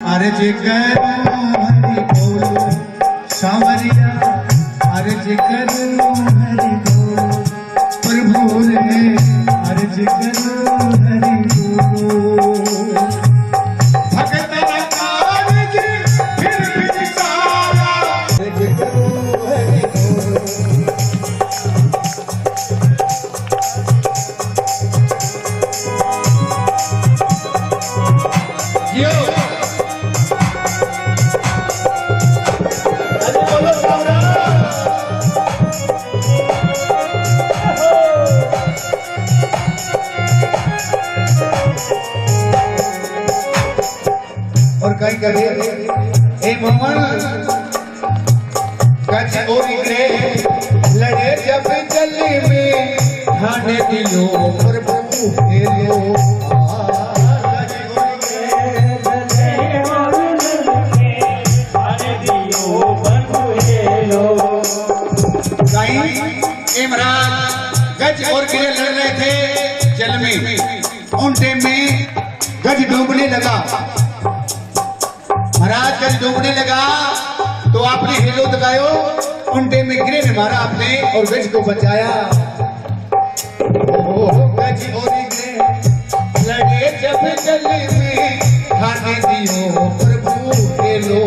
अर्ज करो हरि बोलो सांवरिया, अर्ज करो हरि बोलो प्रभु रे, अर्ज करो हरि बोलो। भगत न कारज फिर सारा, अर्ज करो हरि बोलो। और कई करे हे मोमन कच ओरी ग्रे लड़े जब जली में ठाने दियो प्रभु हेलो। गज और गिरे लड़ रहे थे जल में, उन टाइम में गज डूबने लगा। महाराज गज डूबने लगा तो आपने हेलो दगायो, उन टाइम में गिरे ने मारा आपने और गज को बचाया। गज और गिरे लड़े जब जल में खाने दियो प्रभु हेलो।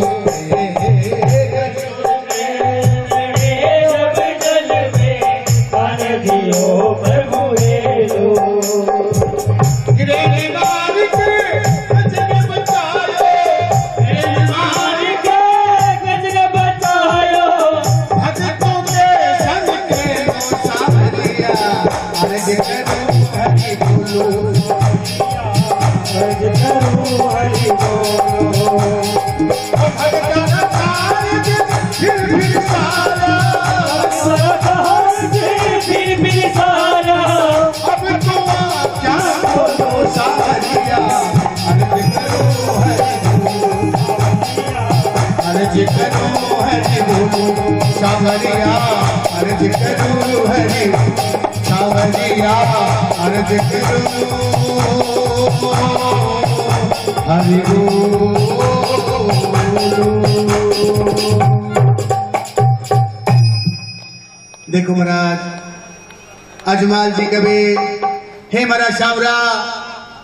अर्ज करो हरि बोलो सांवरिया, अर्ज करो हरि सांवरिया, अर्ज करो हरि बोलो। देखो महाराज अजमाल जी कभी हे महाराज सांवरा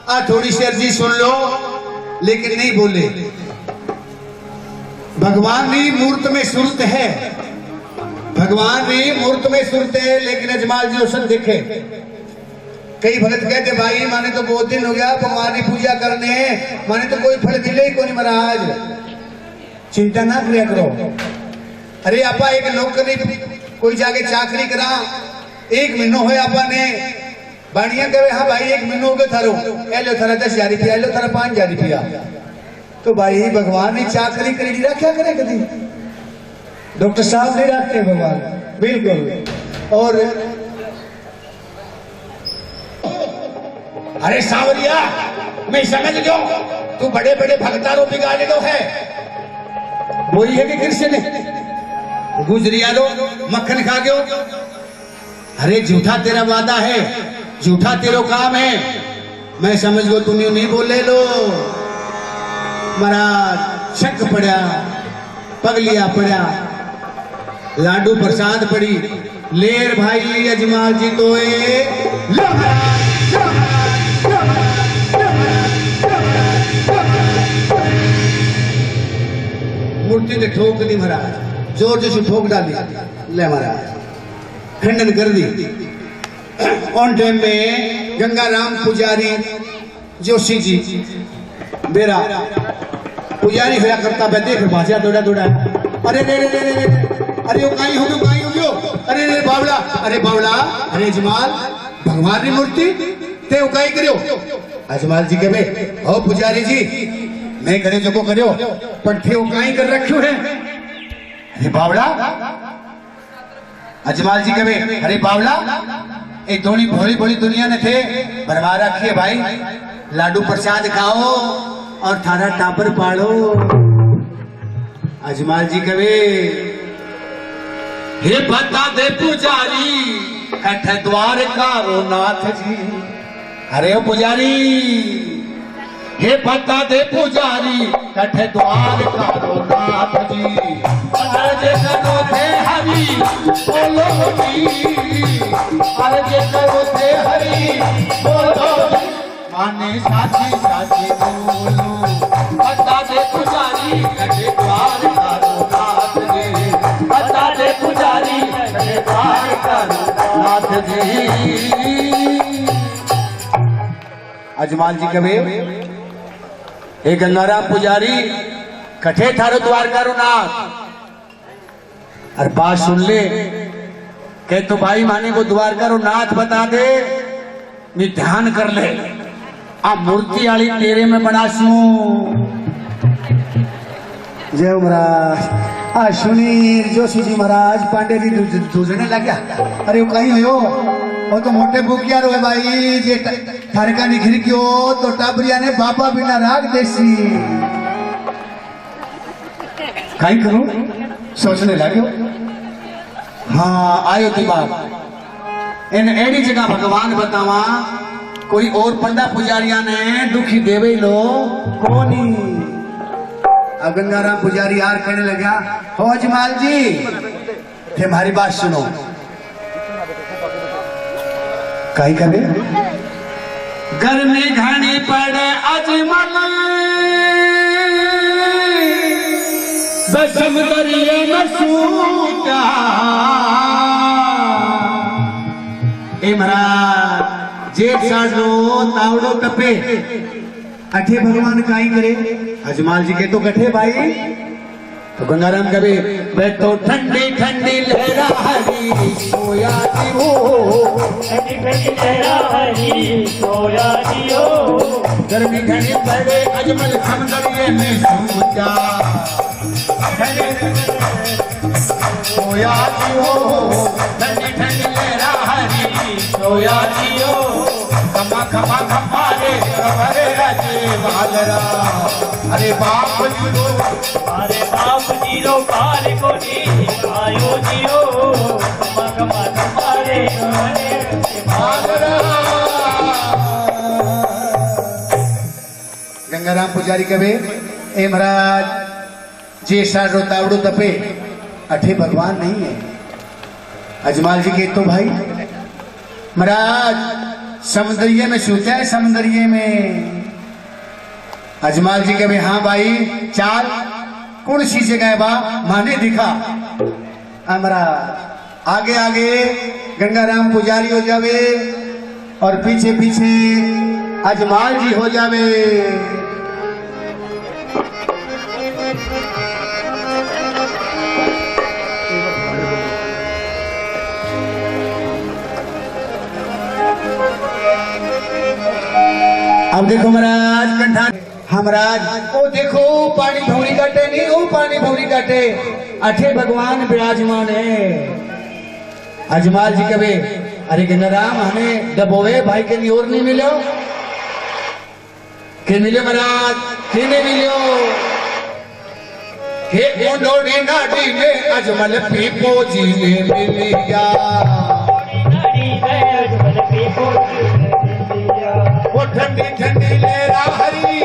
आ थोड़ी सी अर्जी सुन लो, लेकिन नहीं बोले। भगवान ने मूर्त में सुरत है, भगवान ने मूर्त में सुरत है, लेकिन अजमाल जी उसे देखे। कई भगत कहते भाई माने तो बहुत दिन हो गया भगवान की पूजा करने, माने तो कोई फल मिले ही कोई। महाराज चिंता ना किया करो। अरे आपा एक नौकरी कोई जाके चाकरी करा, 1 महीनो हो आपा ने बाणिया कहे हाँ भाई 1 महीनो हो गया थारो, एलो थारा 10,000 रुपया, एलो थारा 5,000 रुपया। तो भाई भगवान ने चाकरी करी रखा करे कभी? डॉक्टर साहब नहीं रखते भगवान, बिल्कुल। और अरे सांवरिया मैं समझ गयो तू बड़े बड़े भक्तारों बिगाड़े दो है, वही है कि कृष्ण ने गुजरिया लो मक्खन खा गयो। अरे झूठा तेरा वादा है, झूठा तेरा काम है, मैं समझ गयो तू नहीं बोले लो। महाराज शक पड़ा, पगलिया पड़ा, लाडू प्रसाद पड़ी, लेर भाई अजमाल जी तो मूर्ति ने ठोक दी महाराज, जोर जोर से ठोक डाली। ले महाराज खंडन कर दी। ऑन टाइम में गंगाराम पुजारी जोशी जी बेरा पुजारी होया करता है, देख भाषा दौड़ा दौड़ा। अरे रे रे रे रे अरे वो कहीं हो गयो, अरे रे बावला, अरे बावला, अरे अजमाल भगवान की मूर्ति ते वो कहीं करियो। अजमाल जी के बे ओ पुजारी जी नहीं करे जो को करियो, पर थे वो कहीं कर रखियो है। अरे बावला अजमाल जी के बे अरे बावला एक थोड़ी भोली भोली दुनिया ने थे भरवा रखिए भाई, लाडू प्रसाद खाओ और थारा टापर पालो। अजमाल जी कवे हे बता दे पुजारी कठ द्वार का रो नाथ जी। अरे ओ पुजारी हे बता दे पुजारी कठे द्वार करो नाथ जी अर्ज करो थे हरि बोलो जी अर्ज करो थे हरि बोलो जी माने साची साची बोलो बता दे पुजारी कठे द्वार करो नाथ जी बता दे पुजारी कठे द्वार करो नाथ जी। अजमाल जी कवे हे गंगाराम पुजारी कठे थारो द्वारका रो नाथ और बात सुन ले कह तो भाई माने को द्वारका रो नाथ बता दे मैं ध्यान कर ले आ मूर्ति आली तेरे में बनासू जय महाराज आ सुनील जोशी जी महाराज पांडे जी दूसरे लग गया अरे वो कहीं हो वो तो मोटे बुकिया रो है भाई जे थारे का निखिर क्यों तो टाबरिया ने बापा बिना राग देसी कहीं करूं सोचने लगे हाँ आयो दिमाग इन एड़ी जगह भगवान बतावा कोई और पंडा पुजारिया ने दुखी देवे लो कोनी अब गंगाराम पुजारी यार कहने लगा हो अजमाल जी थे हमारी बात सुनो कहीं कभी गर्मी घनी पड़े अजमल बसम दरिए में सूता ए महाराज जेठ साढ़ो तावड़ो तपे अठे भगवान काई करे अजमाल जी के तो कठे भाई तो गंगाराम कभी मैं तो ठंडी ठंडी लहरा हरी सोया जी हो ठंडी ठंडी लहरा हरी सोया जी हो गर्मी घनी पड़े अजमल हम दरिए में सूता सोया जी हो ठंडी ठंडी लहरा हरी सोया जी हो खमा खमा खमा रे कमरे राजे बालरा अरे बाप जी रो अरे बाप जी रो पार को जी आयो जी हो कमा कमा कमा रे बालरा। गंगाराम पुजारी कवे ए महाराज जे साढ़ो तावड़ो तपे अठे भगवान नहीं है अजमाल जी के तो भाई महाराज समुद्रिये में सूता है समुद्रिये में अजमाल जी कहे हाँ भाई चाल कौन सी जगह बा माने दिखा हमारा आगे आगे गंगाराम पुजारी हो जावे और पीछे पीछे अजमाल जी हो जावे अब देखो महाराज कंठा हमराज ओ देखो पानी भौरी काटे नहीं ओ पानी भौरी काटे अठे भगवान विराजमान है अजमाल जी कवे अरे गंगाराम हमें डबोवे भाई के लिए और नहीं मिलो के मिले महाराज के नहीं मिलो के ओडोड़ी नाडी में अजमल पीपो जी ने मिलिया वो ठंडी ठंडी लहरा हरी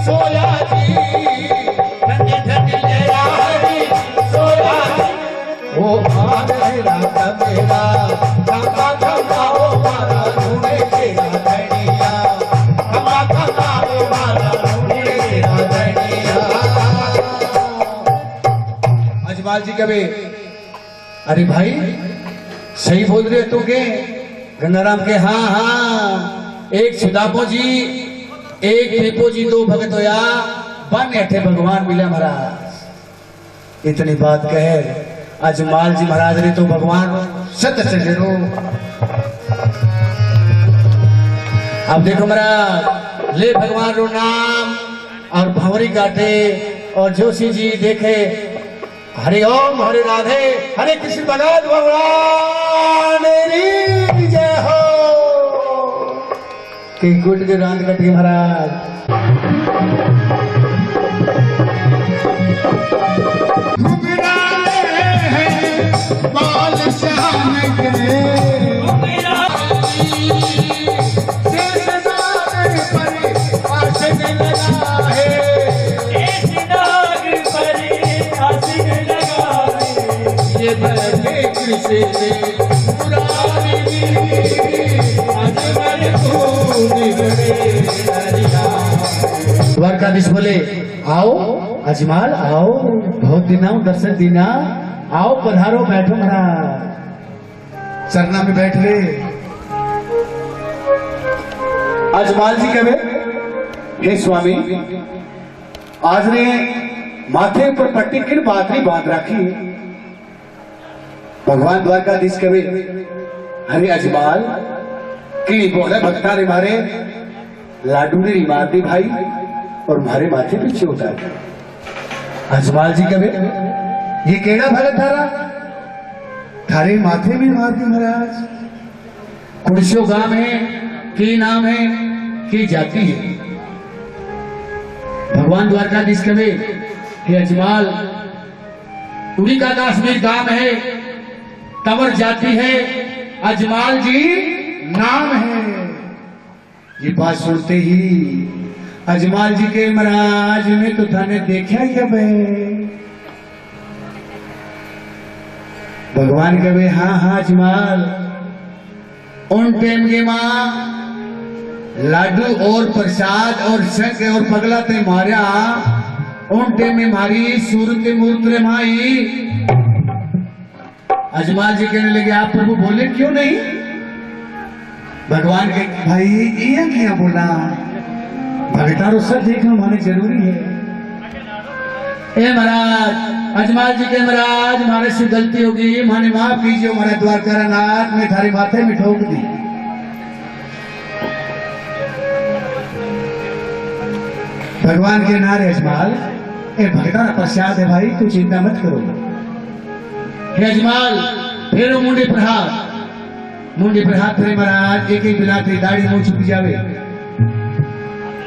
सोया जी ठंडी ठंडी लहरा हरी सोया जी वो मेरा मेरा खमा खमा वो मारा ढूंढे तेरा धनिया खमा खमा वो मारा ढूंढे तेरा धनिया। अजमाल जी कहे अरे भाई सही बोल रहे तू के गंगाराम के हाँ हाँ एक सुदापो जी एक पीपो जी दो भगत होया बन अठे भगवान मिला महाराज इतनी बात कहे अजमाल जी महाराज ने तो भगवान सत्य से रो अब देखो महाराज ले भगवान रो नाम और भंवरी काटे और जोशी जी देखे हरि ओम हरे राधे हरे कृष्ण भगवान भगवान मेरी जय हो कि गुट के रात कट के महाराज बाल शान के पर से मुरारी अजमल तू निगरे दरिया। द्वारकाधीश बोले आओ अजमाल आओ, बहुत दिना दर्शन दीना, आओ पधारो बैठो महाराज। चरना में बैठ गए। अजमाल जी कहे हे स्वामी, आज ने माथे पर पट्टी किन बात नहीं बांध रखी। भगवान द्वारकाधीश कहे अरे अजमाल कि बोले भक्ता ने मारे लाडू ने मार दी भाई और मारे माथे पीछे उतार दिया। अजमाल जी कहे ये केड़ा भगत थारा, थारे माथे में मार दी महाराज। कुड़ियों गांव है की नाम है की जाति है। भगवान द्वारकाधीश कहे कि अजमाल उड़ी का कश्मीर गांव है, तंवर जाति है, अजमाल जी नाम है। ये बात सुनते ही अजमाल जी के महाराज ने तो थाने देखा ही अब भगवान कहे हाँ हाँ अजमाल, उन टाइम के मां लाडू और प्रसाद और शंख और पगला ते मारिया, उन टाइम में मारी सूरत मूर्त रे माई। अजमाल जी कहने लगे आप प्रभु बोले क्यों नहीं। भगवान के भाई ये क्या बोला, भगतारो सब देखना माने जरूरी है। ए महाराज अजमाल जी के महाराज हमारे से गलती होगी, माने माफ कीजिए हमारे द्वारका नाथ, मैं थारे माथे में ठोक दी। भगवान के नारे अजमाल ए भगता प्रसाद है भाई, तू चिंता मत करो। हे अजमाल फिर मुंडे पर हाथ फिरे महाराज, एक एक बिना तेरी दाढ़ी मुंह छुप जावे।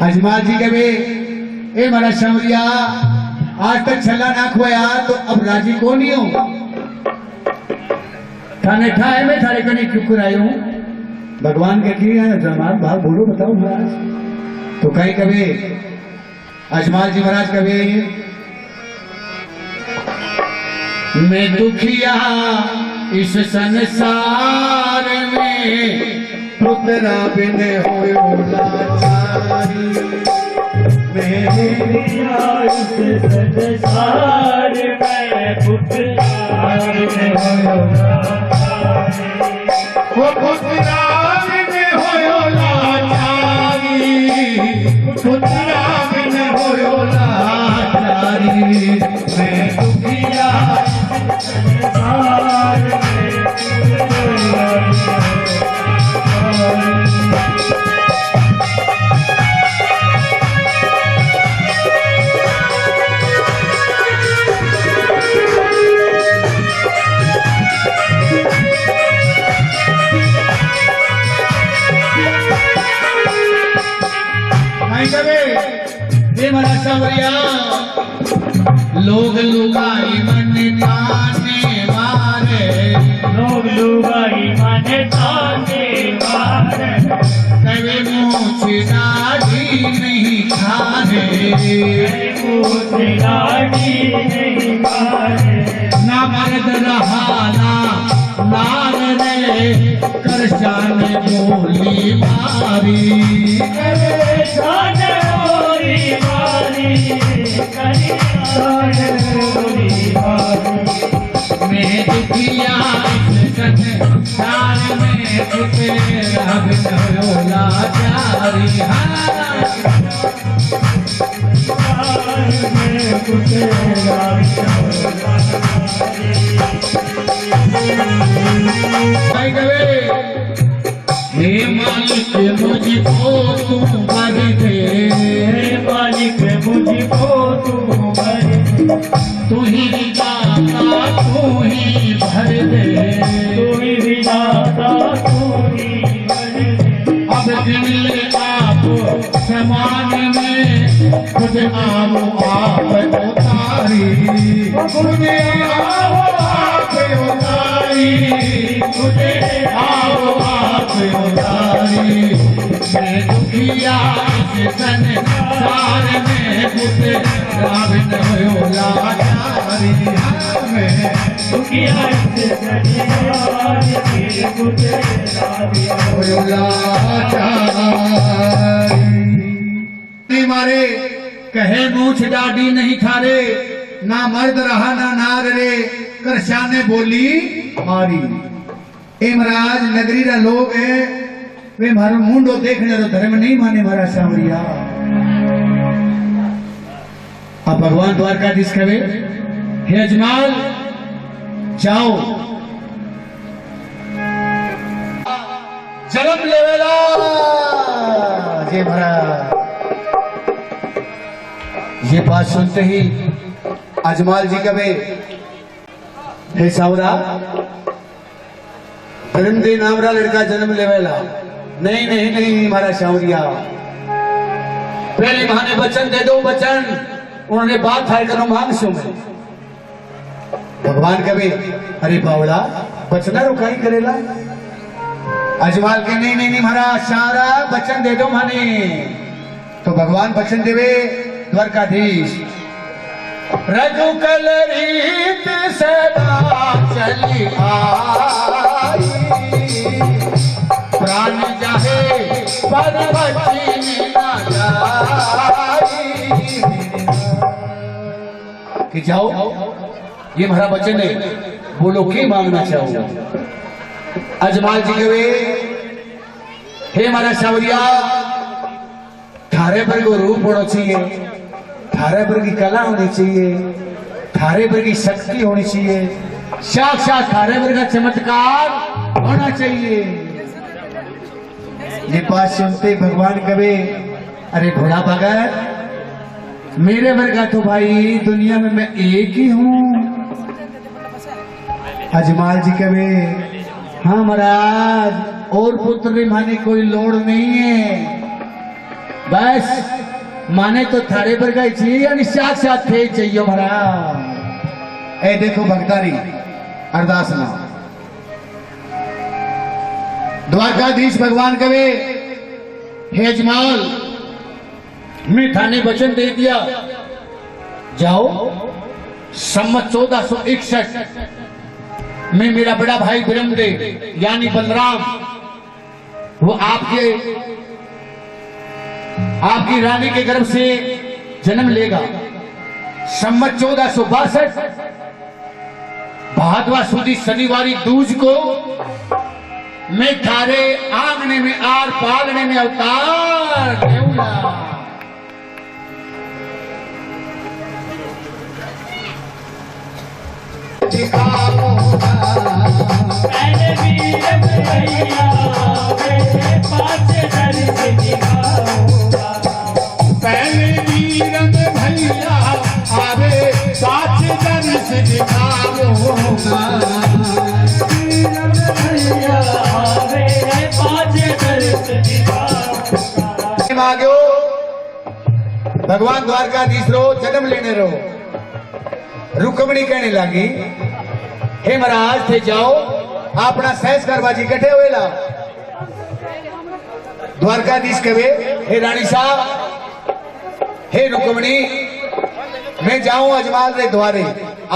अजमाल जी कहे ए मारा शौरिया, आज तक छल्ला ना खोया तो अब राजी कौन ही हो। थाने ठाए में थारे कने क्यों कराई हूं। भगवान के जमात भाग बोलो बताओ महाराज। तो कहीं कभी अजमाल जी महाराज कहे मैं दुखिया इस संसार में, पुत्रा बिन होयो लाचारी। मैं दुखिया इस संसार में, पुत्रा बिन होयो लाचारी। वो पुत्रा बिन होयो लाचारी, पुत्रा बिन होयो लाचारी। मैं दुखिया लोग लुगाई मन ताने मारे, लोग लुगाई मन ताने मारे। कभी मुँह दाढ़ी नहीं खाने, मुँह दाढ़ी नहीं खाने। ना मर्द रहा ना नार रे, करशान बोली मारी। करशान बोली मारी, करशान बोली मारी। मैं दुखिया संसार में, तेरा बिन होयो लाचारी। हे मालिक मुझको तू भर दे, हे मालिक मुझको तू भर दे। तू ही दाता तू ही भर दे, तू ही दाता तू ही भर दे। अब दिल आप समान में, खुद आओ आप उतारी। खुद आओ आप उतारी, खुद आओ आप उतारी। मैं दुखिया संसार में, पुत्र बिन होयो लाचारी। मैं दुखिया से करियाज की गुजरा नहीं मारे कहे मूछ डाडी नहीं थारे ना मर्द रहा ना नार रे करशाने बोली मारी ए महाराज नगरी रा लोग है वे मारो मुंडो देखने रो धर्म नहीं माने मारा सांवरिया अब भगवान द्वारकाधीश कहे हे अजमाल जाओ जन्म लेवेला जय महाराज ये बात सुनते ही अजमाल जी कहे हे सावरा ब्रह्मदे नामरा लड़का जन्म लेवेला नहीं नहीं नहीं हमारा सावरिया पहले माने वचन दे दो वचन उन्होंने बात हाय करो मांग सो में भगवान कहे अरे बावड़ा बचना रुकाई करेला अजमाल के नहीं नहीं नहीं महाराज सारा वचन दे दो माने तो भगवान वचन देवे द्वारकाधीश रघुकल रीत सदा चली आई प्राण जाहे पर बची ना जाई कि जाओ ये हमारा वचन है बोलो क्या मांगना चाहो अजमाल जी कहे हे हमारा सावरिया थारे पर को रूप होना चाहिए थारे पर की कला होनी चाहिए थारे पर की शक्ति होनी चाहिए साक्षात थारे पर का चमत्कार होना चाहिए ये बात सुनते भगवान कहे अरे भोला भगत मेरे वर्गा तो भाई दुनिया में मैं एक ही हूँ अजमाल जी कहे हाँ महाराज और पुत्र माने कोई लोड़ नहीं है बस माने तो थारे पर का चाहिए यानी साक्षात थे चाहिए महाराज ए देखो भक्तारी अरदास ना द्वारकाधीश भगवान कहे हे अजमाल मैं थाने वचन दे दिया जाओ सम्मत 1461 में मेरा बड़ा भाई ब्रह्मदेव यानी बलराम वो आपकी रानी के गर्भ से जन्म लेगा सम्मत 1462 भादवा सुदी शनिवारी दूज को मैं थारे आंगने में आर पालने में अवतार देऊंगा पहले वीर भैया मेरे पास दर्श दिखाऊंगा पहले वीरन भैया आवे साथ दर्श दिखाऊंगा वीर भैया मेरे पास दर्श दिखाऊंगा मांगो भगवान द्वारकाधीश रो जन्म लेने रो रुक्मणी कहने लगी हे महाराज थे जाओ अपना सहस करवाजी कटे हुएला द्वारकाधीश कहे हे रानी साहब हे रुक्मणी मैं जाऊं अजमाल रे द्वारे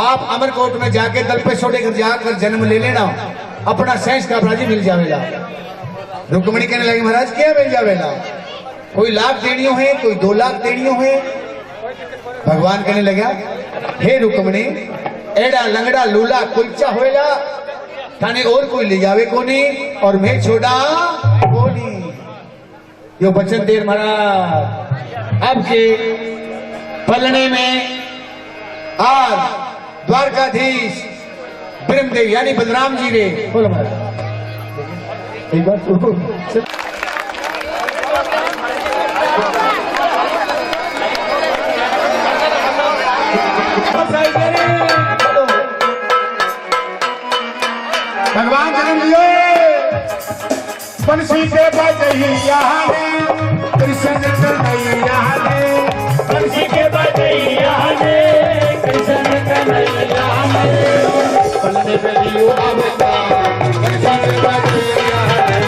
आप अमरकोट में जाके दल पे छोड़े कर जाकर जन्म ले लेना अपना सहस करवाजी मिल जावेला रुक्मणी कहने लगी महाराज क्या मिल जावेला कोई लाख देनियों है कोई 2 लाख देनियों है भगवान कहने लगा हे रुक्मणी एड़ा लंगड़ा लूला कुलचा होएला थाने और कोई ले जावे कोनी और मैं छोड़ा कोनी यो बचन देर महाराज अब के पलने में आज द्वारकाधीश ब्रह्मदेव यानी बलराम जी रे बोलो महाराज एक बार भगवान जन्म लिए बंसी के बजैया ने कृष्ण कन्हैया ने बंसी के बजैया ने कृष्ण कन्हैया ने पलने पे लियो आवेगा बंसी के बजैया ने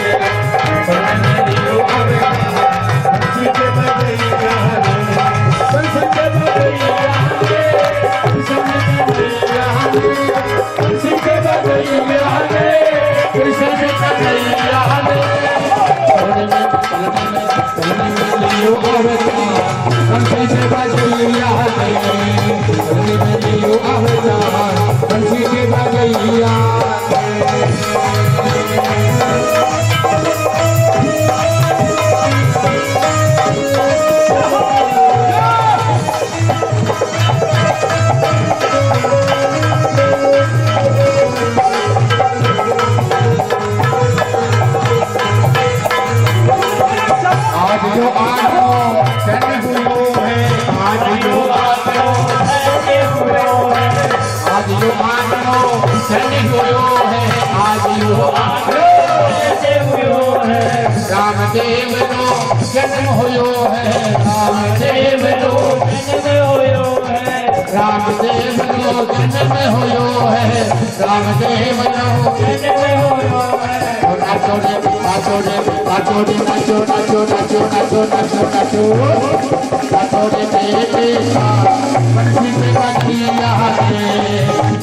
पलने पे लियो आवेगा बंसी के बजैया ने बंसी के बजैया ने कृष्ण कन्हैया ने लियो अवतार बंसी के बजैया रे बदले में लियो अवतार बंसी के बजैया आज जो आनो जन हुओ है आज जो आनो आज जो आनो जन हुओ है आज जो आनो रामदेव नो जन्म हुओ है रामदेव नो जन्म हुओ है रामदेव नो जन्म हुओ है रामदेव नो जन्म हुओ है नाचो रे नाचो रे नाचो रे नाचो नाचो नाचो नाचो नाचो नाचो नाचो रे बेटा बंसी के बजैया रे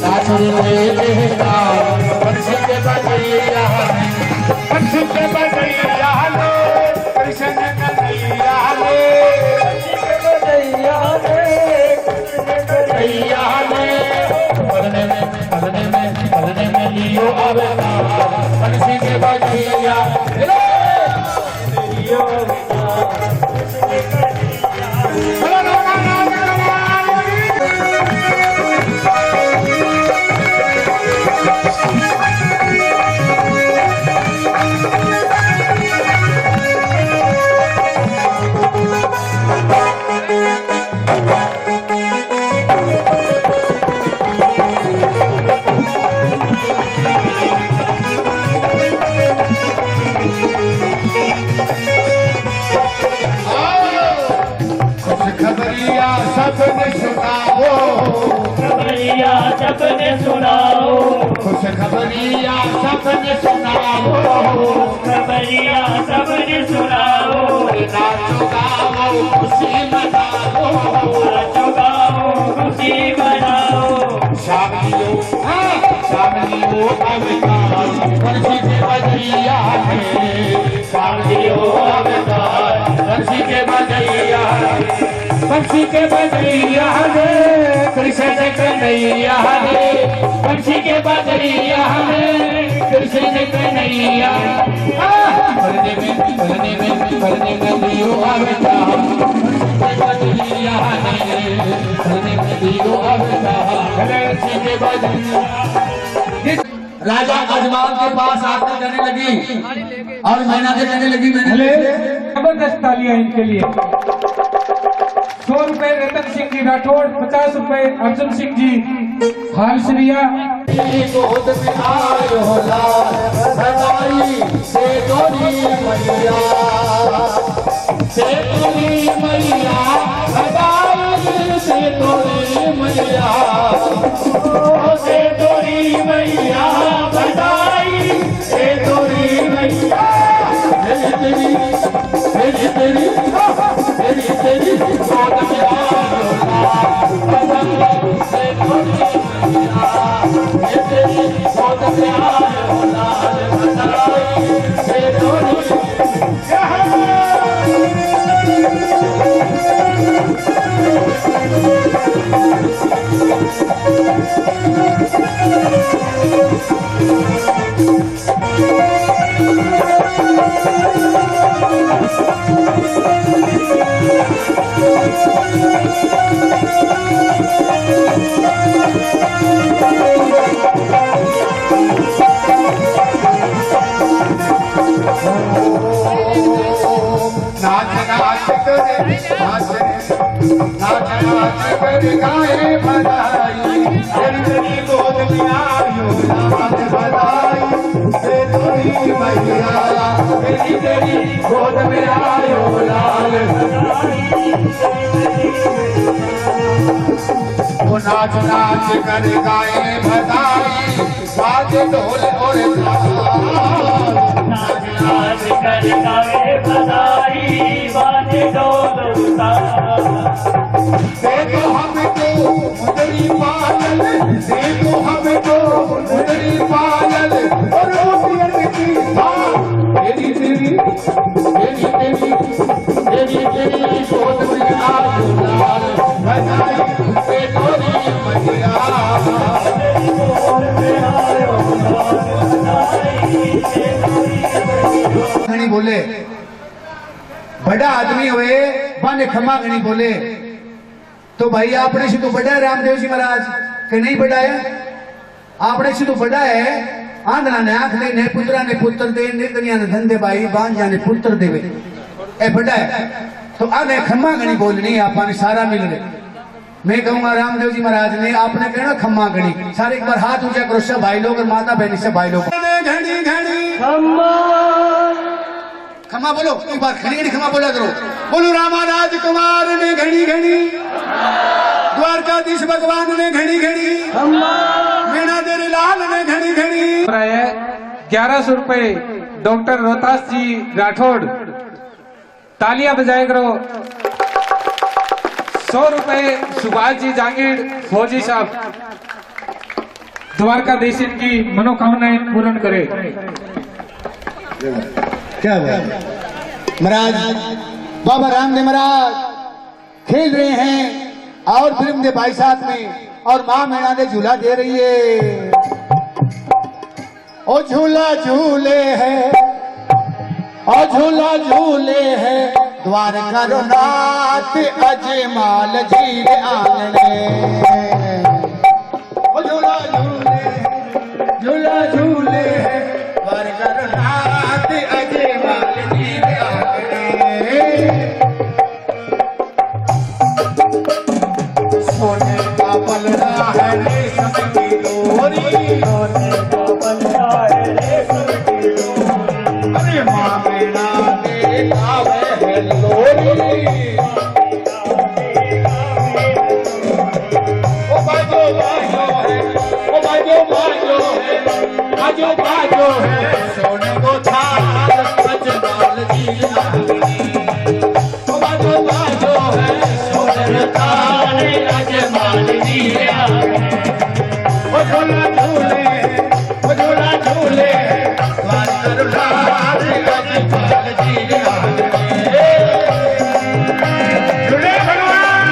नाचो रे बेटा बंसी के बजैया रे बंसी के बजैया रे कृष्ण कन्हैया रे बजैया रे बजैया रे बदले में लियो अवतार बंसी के बजैया रे लियो खबरिया सबने सुनाओ खबरिया सबने सुनाओ खुश खबरिया सबने सुनाओ खबरिया सबने सुनाओ नाचो गाओ खुशी मनाओ नाचो गाओ खुशी मनाओ शामियो अवतार बंसी के बजैया रे शामियो अवतार बंसी के बजैया बंसी के बजैया रे कृष्ण कन्हैया रे बंसी के बजैया रे कृष्ण कन्हैया भरने में लियो अवतार बजैया रे भरने में लियो अवतार बंसी के बजैया। राजा अजमान के पास आकर जाने लगी और मैना से कहने लगी मैंने जबरदस्त तालियां इनके लिए। 100 रुपए रतन सिंह जी राठौड़, 50 रुपए अर्जुन सिंह जी हालसरिया। गोद में आयो लाल भगाई से तोरी मैया से तोरी मैया भगाई से तोरी मैया से तोरी मैया भगाई से तोरी मैया तेरी तेरी तेरी तेरी तेरी गोद में आयो लाल भगाई से तोरी मैया तेरी गोद में आयो लाल भगाई से तोरी नाच नाच कर गाए बधाई तेरी गोद में आयो लाल बधाई तेरी मैया तेरी गोद में आयो लाल वो नाच नाच कर गाए बधाई बाजे ढोल और नाच नाच कर गावे बधाई बाजे ढोल देखो हमको मुदरी पायल देखो हमको मुदरी पायल और मोतियन की धार तेरी तेरी तेरी तेरी तेरी तेरी खमा गणी बोले तो भाई आपने से तो बड़ा है रामदेव जी महाराज के नहीं बड़ा है, आपने से तो बड़ा है। आंधना ने आंख दे, ने पुत्रा ने पुत्र दे, ने कन्या ने धन दे, भाई बांझा ने पुत्र देवे, ए बड़ा है। तो आगे खम्मा गणी बोलनी आपने सारा मिल रहे। मैं कहूंगा रामदेव जी महाराज ने आपने कहना खम्मा गणी, सारे एक बार हाथ ऊंचा करो सब भाई लोग और माता बहनी सब भाई लोग। घड़ी घड़ी खम्मा बोलो, एक बार खड़ी घड़ी खम्मा बोला करो। बोलो रामा राजकुमार ने घड़ी घड़ी, द्वारकाधीश भगवान ने घड़ी घड़ी, मीणा देवी लाल ने घड़ी घड़ी। 1100 रुपए डॉक्टर रोहतास जी राठौड़, तालियां बजाए करो। 100 रुपए सुभाष जी जांगीर फौजी साहब, द्वारकाधीश की मनोकामनाएं पूर्ण करे। क्या बात महाराज, बाबा रामदेव महाराज खेल रहे हैं और फिल्म दे भाई साथ में, और माँ मीणा दे झूला दे रही है। ओ झूला झूले है, ओ झूला झूले है, द्वारका रो नाथ अजमाल जी रे आंगने। ओ झूला झूले है, झूला झूले है, द्वारका रो नाथ अजमाल जी रे आंगने। सोने का पलड़ा है रेशम की डोरी, सोने का पलड़ा है रेशम की डोरी। अरे माँ मीणा दे गावे है लोरी, ओ बाजो बाजो है, ओ बाजो बाजो है, बाजो बाजो है, सोने को थाल अजमाल जी आंगनी। ओ बाजो बाजो है, सोने को थाल अजमाल जी आंगनी। ओ झूला झूले, ओ झूला झूले, द्वारका रो नाथ अजमाल जी आंगनी। झूले भगवान।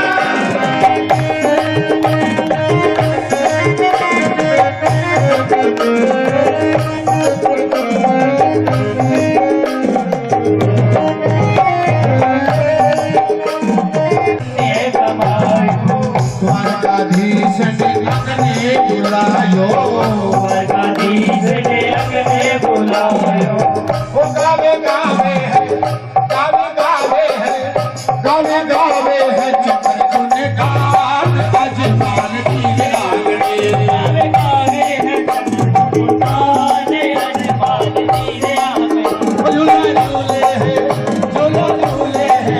द्वारकाधीश ने अग्नि बुलायो, द्वारकाधीश ने अग्नि बुलायो। वो गावे गावे है, गावे गावे है, गावे गावे है, चक्कर सुने गान अजमाल जी रे आंगने। गावे गावे है, अजमाल जी रे आंगने। झूला झूले है, झूला झूले है,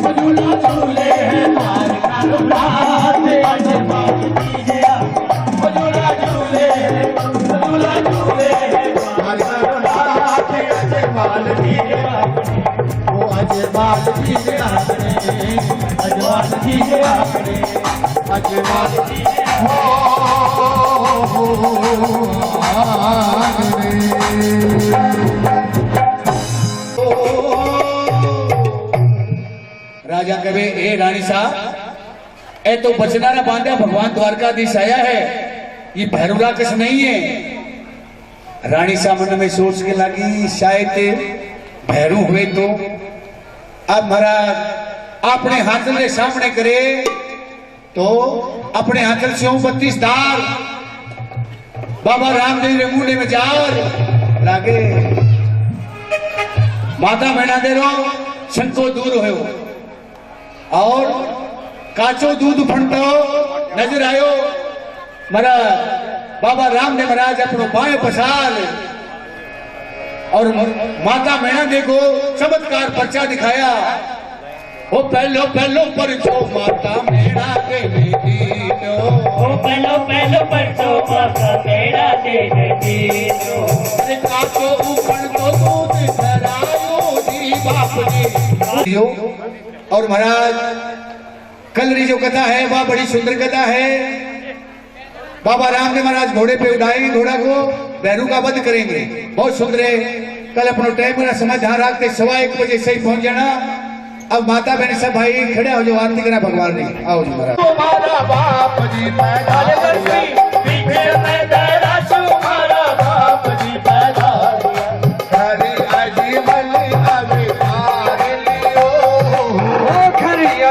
झूला झूले है, द्वारका रो नाथ अजमाल जी रे आंगने। झूला झूले है, झूला झूले है, द्वारका रो नाथ अजमाल जी रे आंगने। वो अजमाल जी रे आंगने, अजमाल जी रे आंगने, अजमाल जी रे राजा कहे ए रानी साहब, ए तो बचना ना बांधा, भगवान द्वारकाधीश आया है, ये भैरव राक्षस नहीं है। रानी साहब मन में सोच के लगी शायद भैरू हुए तो। अब महाराज अपने हाथल के सामने करे तो अपने हाथल से 32 दार बाबा रामदेव रे मुंडे में जार लागे। माता मीणा दे रो शंको दूर हो और काचो दूध फंटो नजर आयो। मरा बाबा रामदेव महाराज अपनो बाएं पसार और माता मीणा देखो चमत्कार पर्चा दिखाया। वो पहलो पहलो परचो माता मीणा के दीनो, ओ पहलो पहलो परचो माता मीणा दे दीनो। अरे काचो ऊपर तो दूध धरायो जी बाप जी। और महाराज कल री जो कथा है वह बड़ी सुंदर कथा है। बाबा रामदेव महाराज घोड़े पे उड़ाएंगे, घोड़ा को बैरू का वध करेंगे, बहुत सुंदर है। कल अपना टाइम मेरा समय ध्यान रखते 1:15 बजे सही पहुंच जाना। अब माता बहन सब भाई खड़े हो जो आरती करना भगवान ने। आओ जी महाराज। तुम्हारा बाप जी पैदा पीछे में तेरा तुम्हारा बाप जी पैदा हरि अजी मल अवतार लियो, खरिया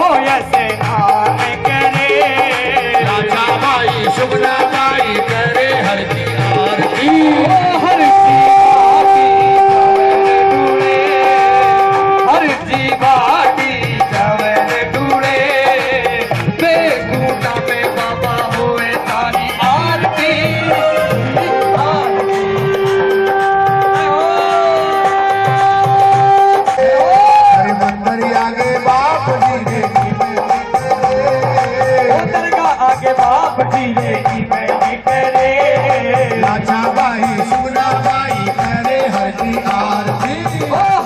स्नान करे राजा बाई सुगना बाई करे हर की आरती हर जी बाटी जवन डूले बेकूटा में बाबा हुए तारी आरती अरे मंदिर आगे बाप जी दरगाह आगे बाप जी की मैंने करे राजा बाई सुगना बाई करे हर की आरती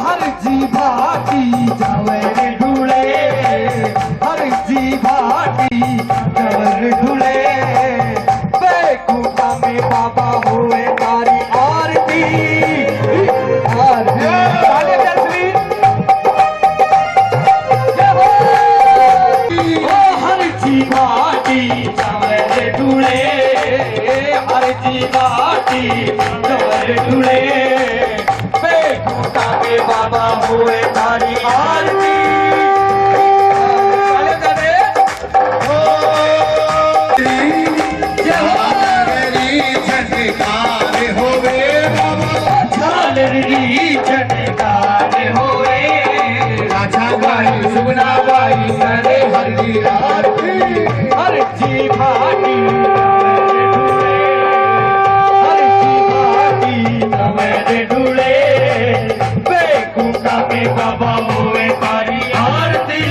हर जी भाटी जवर ढूले हर जी भाटी जवर ढूले बेकूफा में बाबा हुए तारी आरती आरती ताली जसवी हर जी भाटी जवर ढूले हर जी भाटी जवर ढूले बेकूफा में बाबा हुए तारी आरती झटकार होवे राजा बाई सुगना बाई करे हर की आरती हर जी भाटी हर जी भाटी कमर ढूले बेकूफा में बाबा हुए तारी आरती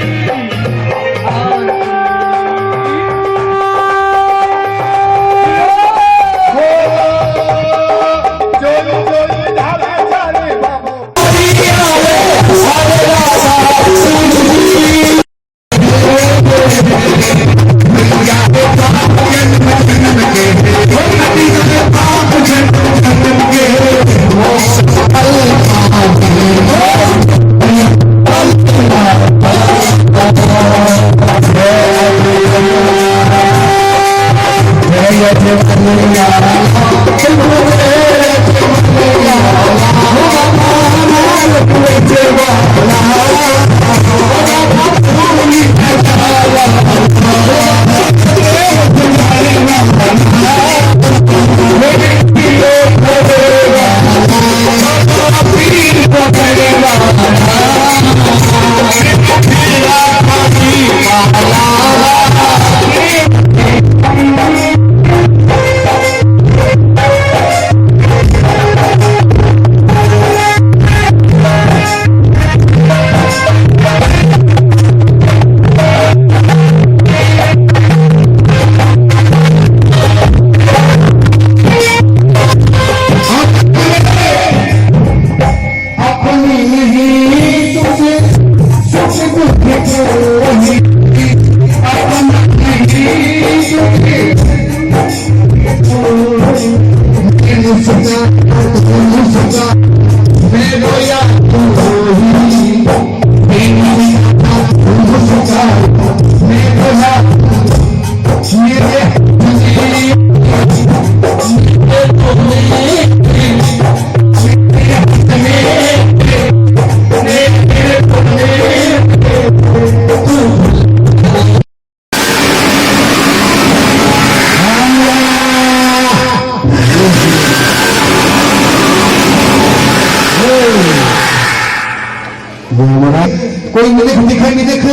कोई देख दिखाई देख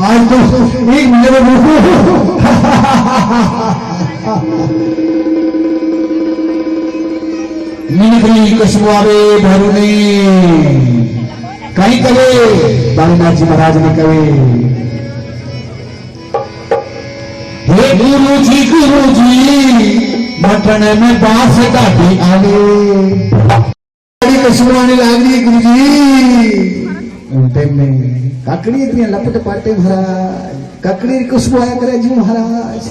आज तो एक मिनट मिनिकली कशवारे भरुने कहीं कहे बालीनाथ जी महाराज ने कहे हे गुरु जी मटन में बांस काटी आले कशवाने लागी गुरु जी में काकड़ी इतनी लपट पाटे महाराज काकड़ी खुशबू आया करे जी महाराज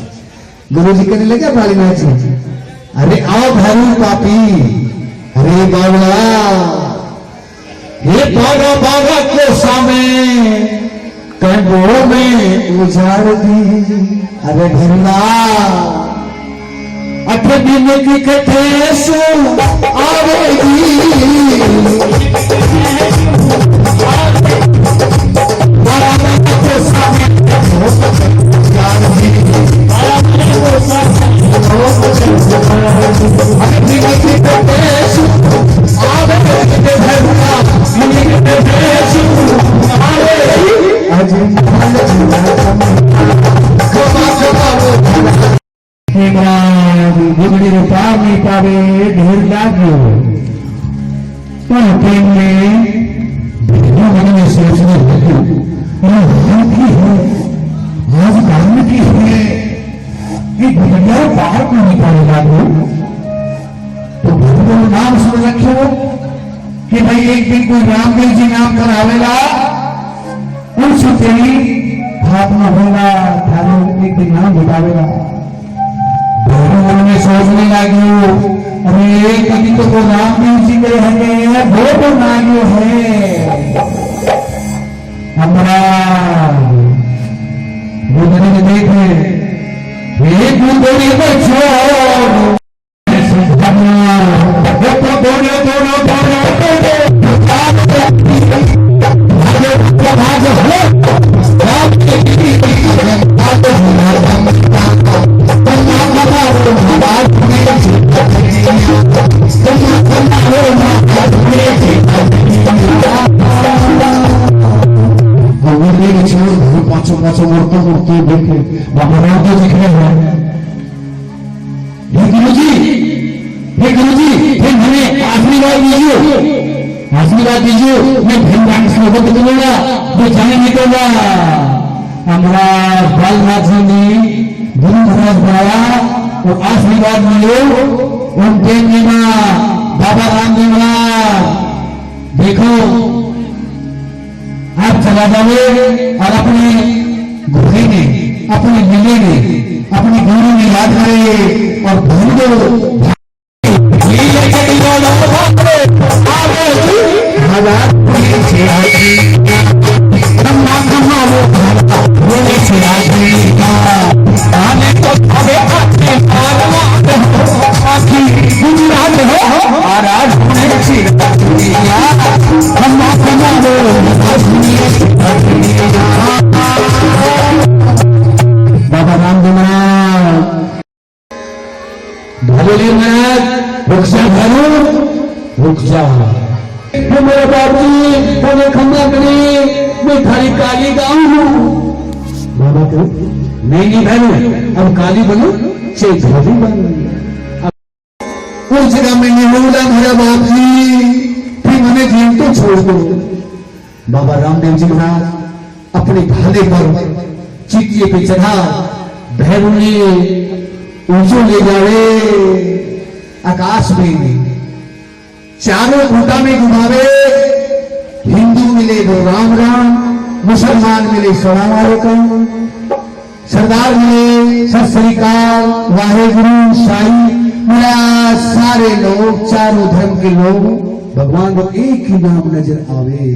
गुरु जी कहने लगे बालीनाथ जी अरे आओ भरू पापी अरे बाबला ये बागा बागा के सामने कंबो में उजाड़ दी अरे भरला अठ दिन की कथे सो आवेगी गुगड़ी रूपा नहीं पावे ढेर लाग्यो पण तेमने मन में सोचने लगी की है आज काम की है ये गुगड़िया बाहर को नहीं पावे लागो तो भगवान नाम सुन रखियो कि भाई एक दिन कोई रामदेव जी नाम करावेला उनसे तेरी हाथ में होगा थारो एक दिन नाम बतावेला में सोचने लगी अरे कभी तो वो रामदेव जी गए हैं वो तो नागियो है हमारा वो मैंने देखे एक दूसरे को छोड़ पाँचों मूर्तों मूर्ति देखे बाबा रामदेव दिख रहे हैं हे गुरुजी फिर हमें आशीर्वाद दीजिए मैं भगवान से होकर दूंगा जो जाने निकलूंगा हमारा बालनाथ जी ने गुरु महाराज बनाया तो आशीर्वाद मिले उनके बिना बाबा रामदेव महाराज देखो आप चला जाओगे और अपने घूमेंगे अपने मिलेंगे अपने गुरु में याद करेंगे और भूल दो बाबा रामदेव महाराज भले महाराज रुक जा वो मेरे बाबू बोले खंदा करी मैं थारी काली गाँव हूँ बाबा को नहीं बहनू अब काली बनू से धोबी बनू उस जगह में नहीं बोला मेरा बाप जी फिर मैंने जीव तो छोड़ दो बाबा रामदेव जी महाराज अपने भाले पर चितिए पे चढ़ा भैरू ने ऊंचो ले जावे आकाश में चारों घूटा में घुमावे हिंदू मिले वो राम राम मुसलमान मिले सलाम अलैकुम सरदार मिले सत श्री अकाल वाहेगुरु साईं मिला सारे लोग चारों धर्म के लोग भगवान को एक ही नाम नजर आवे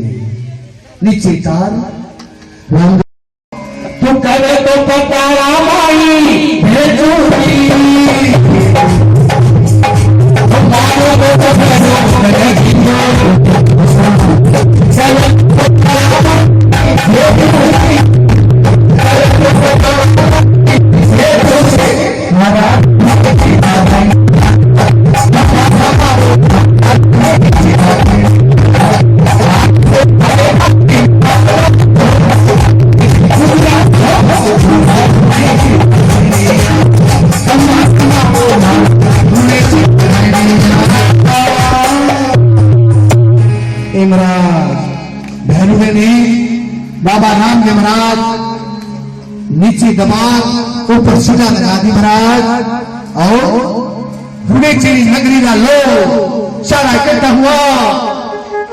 नीचे तार राम तो करे तो पतारा माई भेजूंगी बाबा रामदेव महाराज नीचे दबाव ऊपर सीधा लगा दी महाराज और रुड़ेचेरी नगरी का लोग सारा इकट्ठा हुआ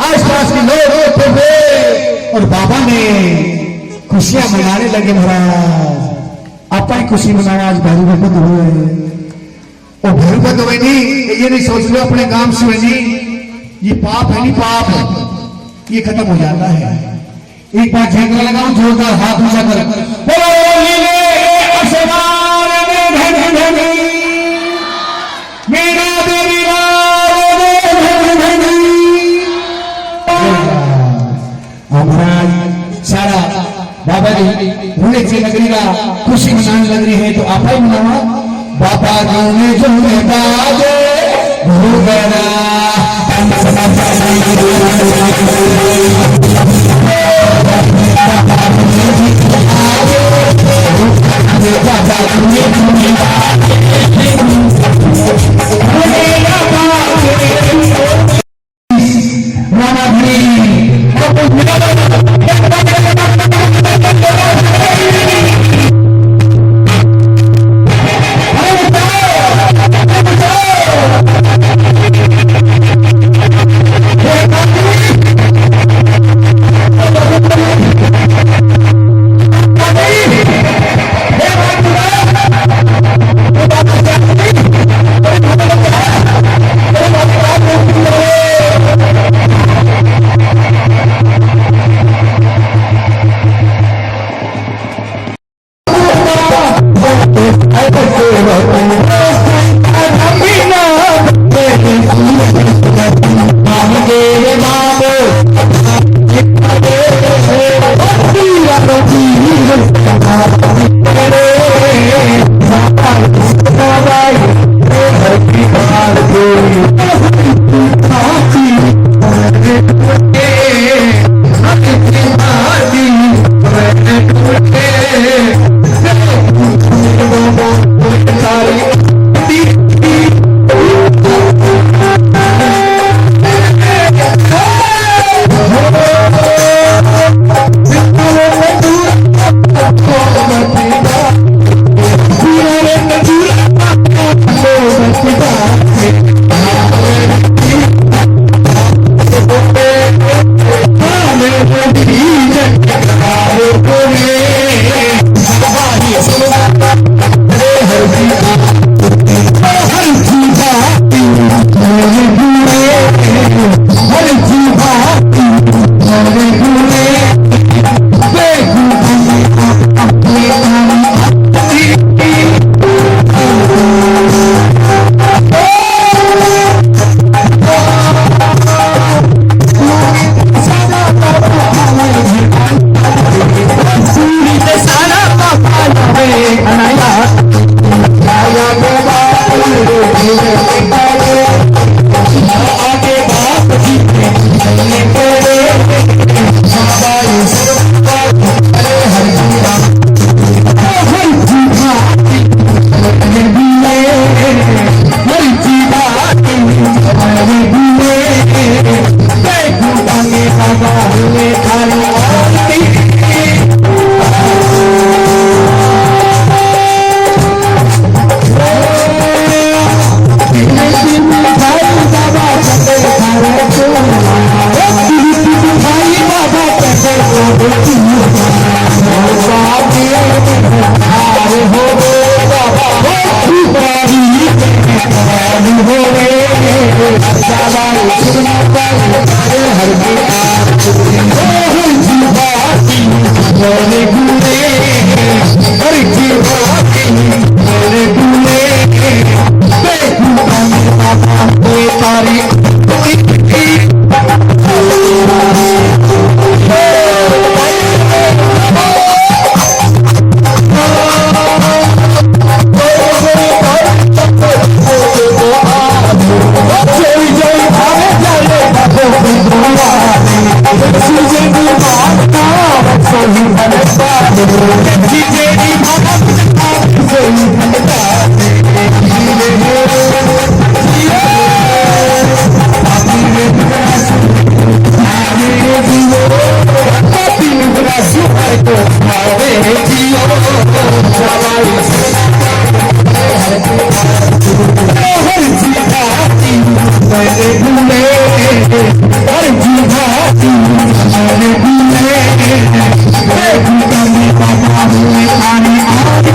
आसपास के लोग हुए और बाबा ने खुशियां मनाने लगे महाराज अपनी खुशी मनाया आज भैरू भगत हुए और भैरू भगत हुए नहीं ये नहीं सोच लो अपने काम से हुए नहीं ये पाप है नहीं पाप है ये खत्म हो जाता है एक बार झंडा लगाओ जोरदार हाथ ऊंचा कर महाराज सारा बाबा जी भूले से नगरी का खुशी मनाने लग रही है, तो आप ही मनाओ। बाबा जी जो बाजे भूगरा Hey,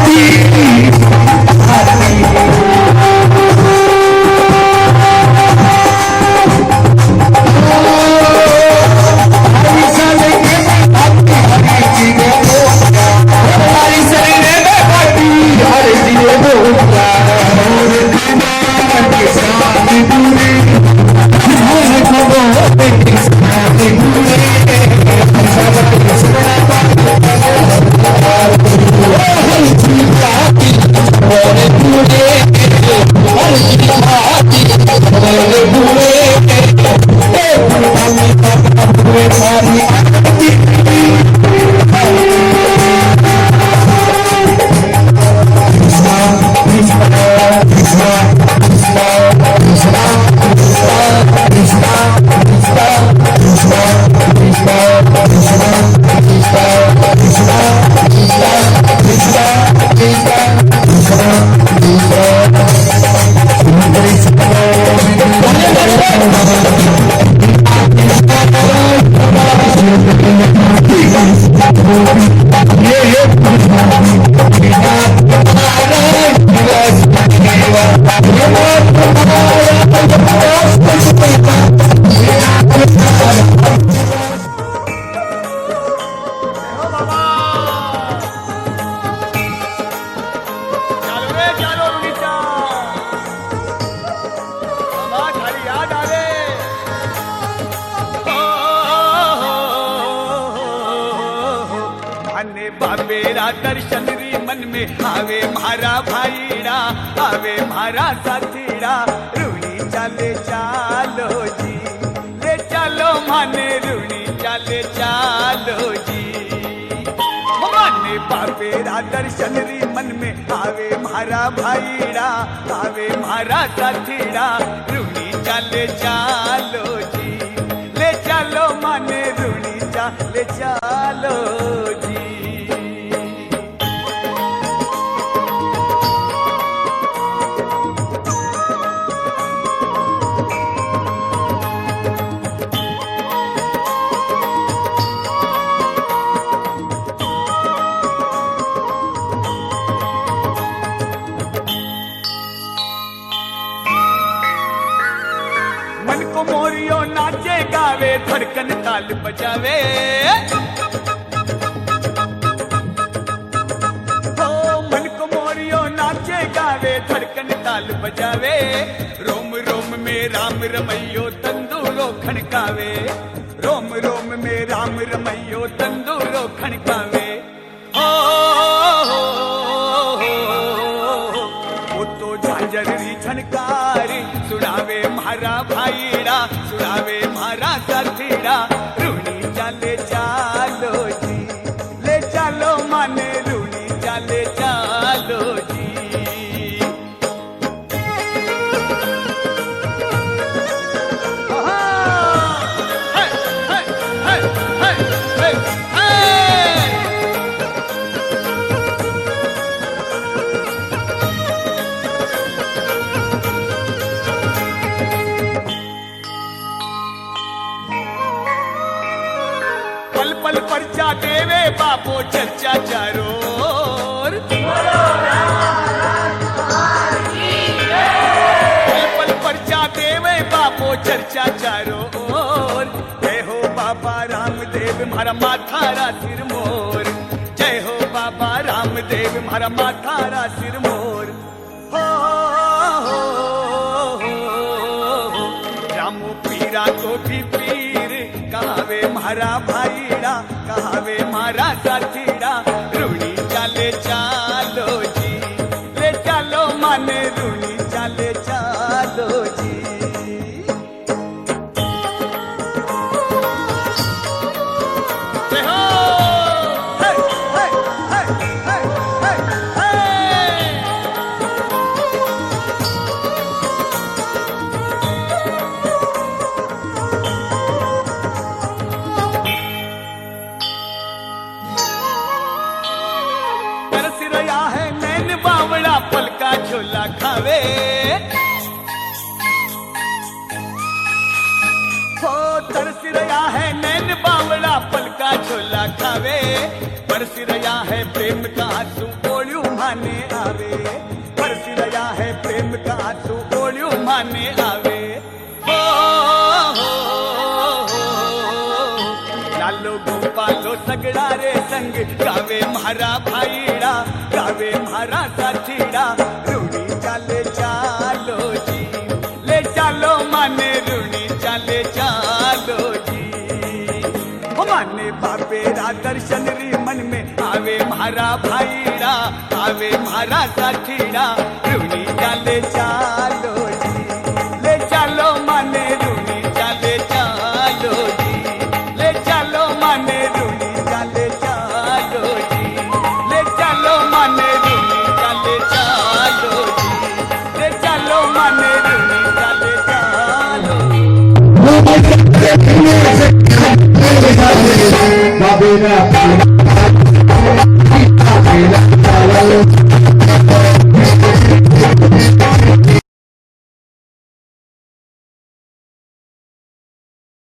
बाबेरा दर्शन री मन में आवे मारा भाईड़ा, आवे मारा साथीड़ा, रूणी चाले चालो जी, ले चालो माने रूणी चाले चालो जी। माने बाबेरा दर्शन री मन में आवे मारा भाईड़ा, आवे मारा साथीड़ा, रूणी चाले चालो जी, ले चालो माने रूणी चाले चालो जी। मन को मोरियो नाचे गावे, धड़कन ताल बजावे, हो मन को मोरियो नाचे गावे, धड़कन ताल बजावे, रोम रोम में राम रमैयो तंदूरो खनकावे, रोम रोम में राम रमैयो तंदूरो खनकावे। वो तो झांझरी झनकारी सुनावे मारा भाईड़ा, सुनावे मारा साथीड़ा, रूणी चाले चालो जी, ले चालो माने रूणी चाले चालो जी। पल पल परचा देवे बापो चर्चा चारोर, पल पल परचा देवे बापो चर्चा चारोर। जय हो बाबा रामदेव मारा माथारा सिर मोर, जय हो बाबा रामदेव मारा माथारा सिर मोर। हो रामो पीरा को भी पीर कहावे मारा भाईड़ा, कहावे मारा साथीड़ा, रूणी चाले चालो जी, ले चालो माने रूणी चाले चालो जी। पलका झोला खावे, हो तरस रहा है नैन बावड़ा पलका झोला खावे, बरस रहा है प्रेम का आंसू ओलियो माने आवे, बरस रहा है प्रेम का आंसू ओलियो माने आवे। हो लालो गोपालो सगड़ा रे संग गावे मारा भाईड़ा, गावे मारा साथीड़ा, रूणी चाले चालो जी, ले चालो माने रूणी चाले चालो जी। माने बाबेरा दर्शन री मन में आवे मारा भाईड़ा, आवे मारा साथीड़ा, रूणी चाले चालो जी, ले चालो माने रूणी चाले चालो जी। मेरा